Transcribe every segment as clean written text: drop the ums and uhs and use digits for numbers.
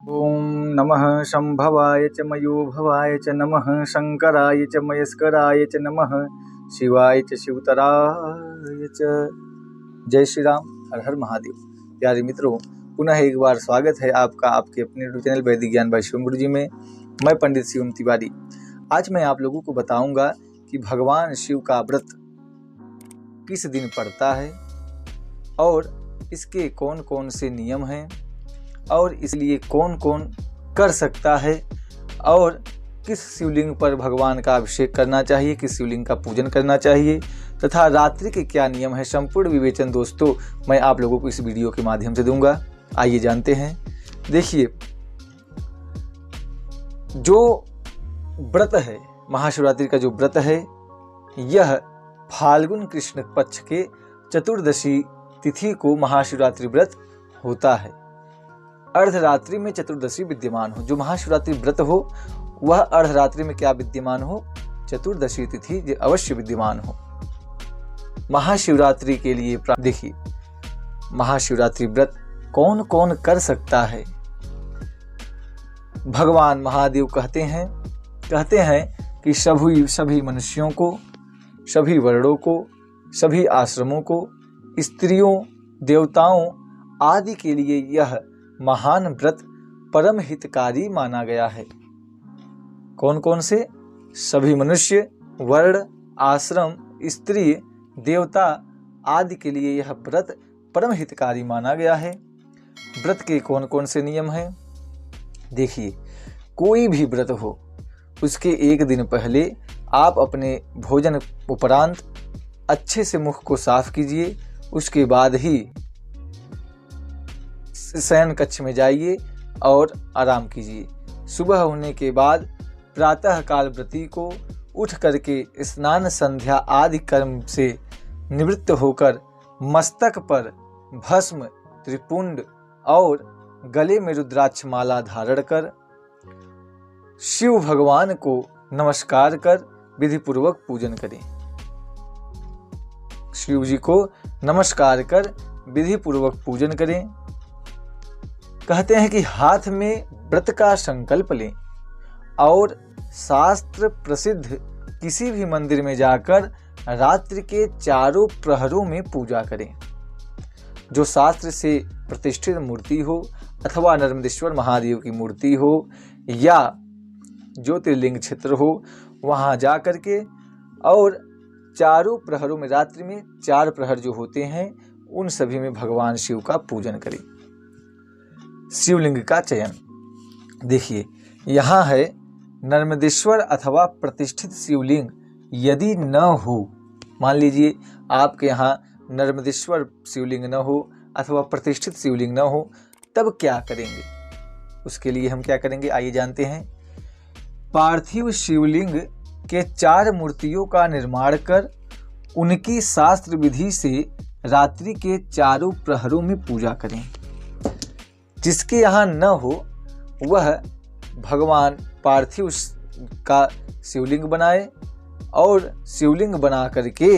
ओम नमः शंभवाय च मयोभवाय च नमः शंकराय च मयस्कराय च नमः शिवाय च शिवतराय च। जय श्री राम, हर हर महादेव। प्यारे मित्रों, पुनः एक बार स्वागत है आपका आपके अपने यूट्यूब चैनल वैदिक ज्ञान बाय शिवम गुरु जी में। मैं पंडित शिवम तिवारी। आज मैं आप लोगों को बताऊंगा कि भगवान शिव का व्रत किस दिन पड़ता है और इसके कौन कौन से नियम हैं और इसलिए कौन कौन कर सकता है और किस शिवलिंग पर भगवान का अभिषेक करना चाहिए, किस शिवलिंग का पूजन करना चाहिए तथा रात्रि के क्या नियम है। संपूर्ण विवेचन दोस्तों मैं आप लोगों को इस वीडियो के माध्यम से दूंगा। आइए जानते हैं। देखिए, जो व्रत है, महाशिवरात्रि का जो व्रत है, यह फाल्गुन कृष्ण पक्ष के चतुर्दशी तिथि को महाशिवरात्रि व्रत होता है। अर्धरात्रि में चतुर्दशी विद्यमान हो। जो महाशिवरात्रि व्रत हो वह अर्धरात्रि में क्या विद्यमान हो? चतुर्दशी तिथि अवश्य विद्यमान हो। महाशिवरात्रि के लिए देखिए, महाशिवरात्रि व्रत कौन कौन कर सकता है? भगवान महादेव कहते हैं कि सभी मनुष्यों को, सभी वर्णों को, सभी आश्रमों को, स्त्रियों, देवताओं आदि के लिए यह महान व्रत परम हितकारी माना गया है। कौन कौन से? सभी मनुष्य, वर्ण, आश्रम, स्त्री, देवता आदि के लिए यह व्रत परम हितकारी माना गया है। व्रत के कौन कौन से नियम हैं? देखिए, कोई भी व्रत हो उसके एक दिन पहले आप अपने भोजन उपरांत अच्छे से मुख को साफ कीजिए। उसके बाद ही शयन कक्ष में जाइए और आराम कीजिए। सुबह होने के बाद प्रातः काल व्रती को उठ करके स्नान संध्या आदि कर्म से निवृत्त होकर मस्तक पर भस्म, त्रिपुंड और गले में रुद्राक्ष माला धारण कर शिव भगवान को नमस्कार कर विधि पूर्वक पूजन करें। शिव जी को नमस्कार कर विधि पूर्वक पूजन करें। कहते हैं कि हाथ में व्रत का संकल्प लें और शास्त्र प्रसिद्ध किसी भी मंदिर में जाकर रात्रि के चारों प्रहरों में पूजा करें। जो शास्त्र से प्रतिष्ठित मूर्ति हो अथवा नर्मदेश्वर महादेव की मूर्ति हो या ज्योतिर्लिंग क्षेत्र हो, वहां जा करके और चारों प्रहरों में, रात्रि में 4 प्रहर जो होते हैं उन सभी में भगवान शिव का पूजन करें। शिवलिंग का चयन देखिए, यहाँ है नर्मदेश्वर अथवा प्रतिष्ठित शिवलिंग यदि न हो, मान लीजिए आपके यहाँ नर्मदेश्वर शिवलिंग न हो अथवा प्रतिष्ठित शिवलिंग न हो, तब क्या करेंगे? उसके लिए हम क्या करेंगे आइए जानते हैं। पार्थिव शिवलिंग के 4 मूर्तियों का निर्माण कर उनकी शास्त्र विधि से रात्रि के चारों प्रहरों में पूजा करें। जिसके यहाँ न हो वह भगवान पार्थिव का शिवलिंग बनाए और शिवलिंग बना करके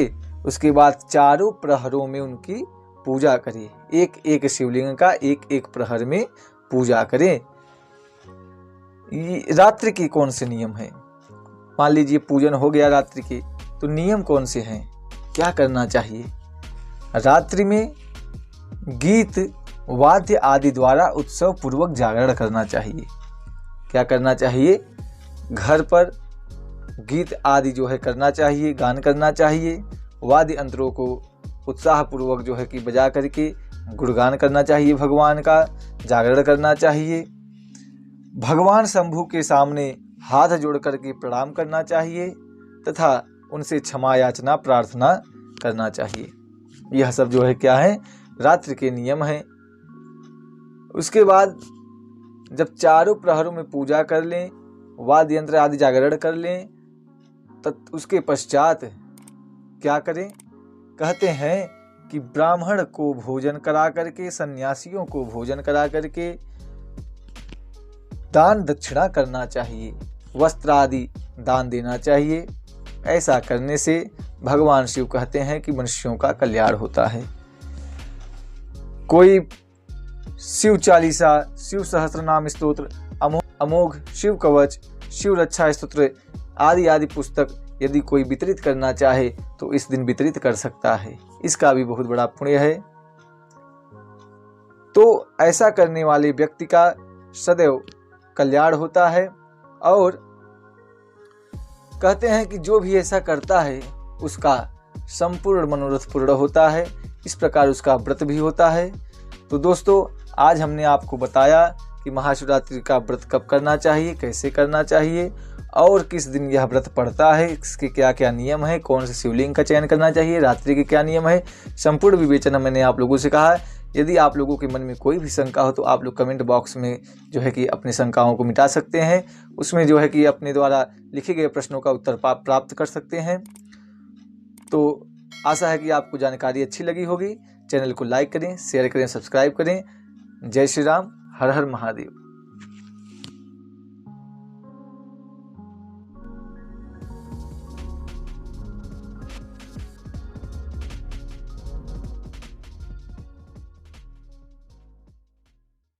उसके बाद चारों प्रहरों में उनकी पूजा करें। एक एक शिवलिंग का एक एक प्रहर में पूजा करें। रात्रि के कौन से नियम हैं? मान लीजिए पूजन हो गया रात्रि के, तो नियम कौन से हैं? क्या करना चाहिए? रात्रि में गीत वाद्य आदि द्वारा उत्सव पूर्वक जागरण करना चाहिए। क्या करना चाहिए? घर पर गीत आदि जो है करना चाहिए, गान करना चाहिए। वाद्य यंत्रों को उत्साह पूर्वक जो है कि बजा करके गुणगान करना चाहिए, भगवान का जागरण करना चाहिए। भगवान शंभु के सामने हाथ जोड़ करके प्रणाम करना चाहिए तथा उनसे क्षमा याचना प्रार्थना करना चाहिए। यह सब जो है क्या है? रात्रि के नियम हैं। उसके बाद जब चारों प्रहरों में पूजा कर लें, वाद्य यंत्र आदि जागरण कर लें, तब उसके पश्चात क्या करें? कहते हैं कि ब्राह्मण को भोजन करा करके, सन्यासियों को भोजन करा करके दान दक्षिणा करना चाहिए, वस्त्र आदि दान देना चाहिए। ऐसा करने से भगवान शिव कहते हैं कि मनुष्यों का कल्याण होता है। कोई शिव चालीसा, शिव सहस्त्रनाम स्तोत्र, अमोघ शिव कवच, शिव रक्षा स्तोत्र आदि आदि पुस्तक यदि कोई वितरित करना चाहे तो इस दिन वितरित कर सकता है। इसका भी बहुत बड़ा पुण्य है। तो ऐसा करने वाले व्यक्ति का सदैव कल्याण होता है और कहते हैं कि जो भी ऐसा करता है उसका संपूर्ण मनोरथ पूर्ण होता है। इस प्रकार उसका व्रत भी होता है। तो दोस्तों, आज हमने आपको बताया कि महाशिवरात्रि का व्रत कब करना चाहिए, कैसे करना चाहिए और किस दिन यह व्रत पड़ता है, इसके क्या क्या नियम है, कौन से शिवलिंग का चयन करना चाहिए, रात्रि के क्या नियम है, संपूर्ण विवेचना मैंने आप लोगों से कहा है। यदि आप लोगों के मन में कोई भी शंका हो तो आप लोग कमेंट बॉक्स में जो है कि अपनी शंकाओं को मिटा सकते हैं। उसमें जो है कि अपने द्वारा लिखे गए प्रश्नों का उत्तर प्राप्त कर सकते हैं। तो आशा है कि आपको जानकारी अच्छी लगी होगी। चैनल को लाइक करें, शेयर करें, सब्सक्राइब करें। जय श्री राम, हर हर महादेव।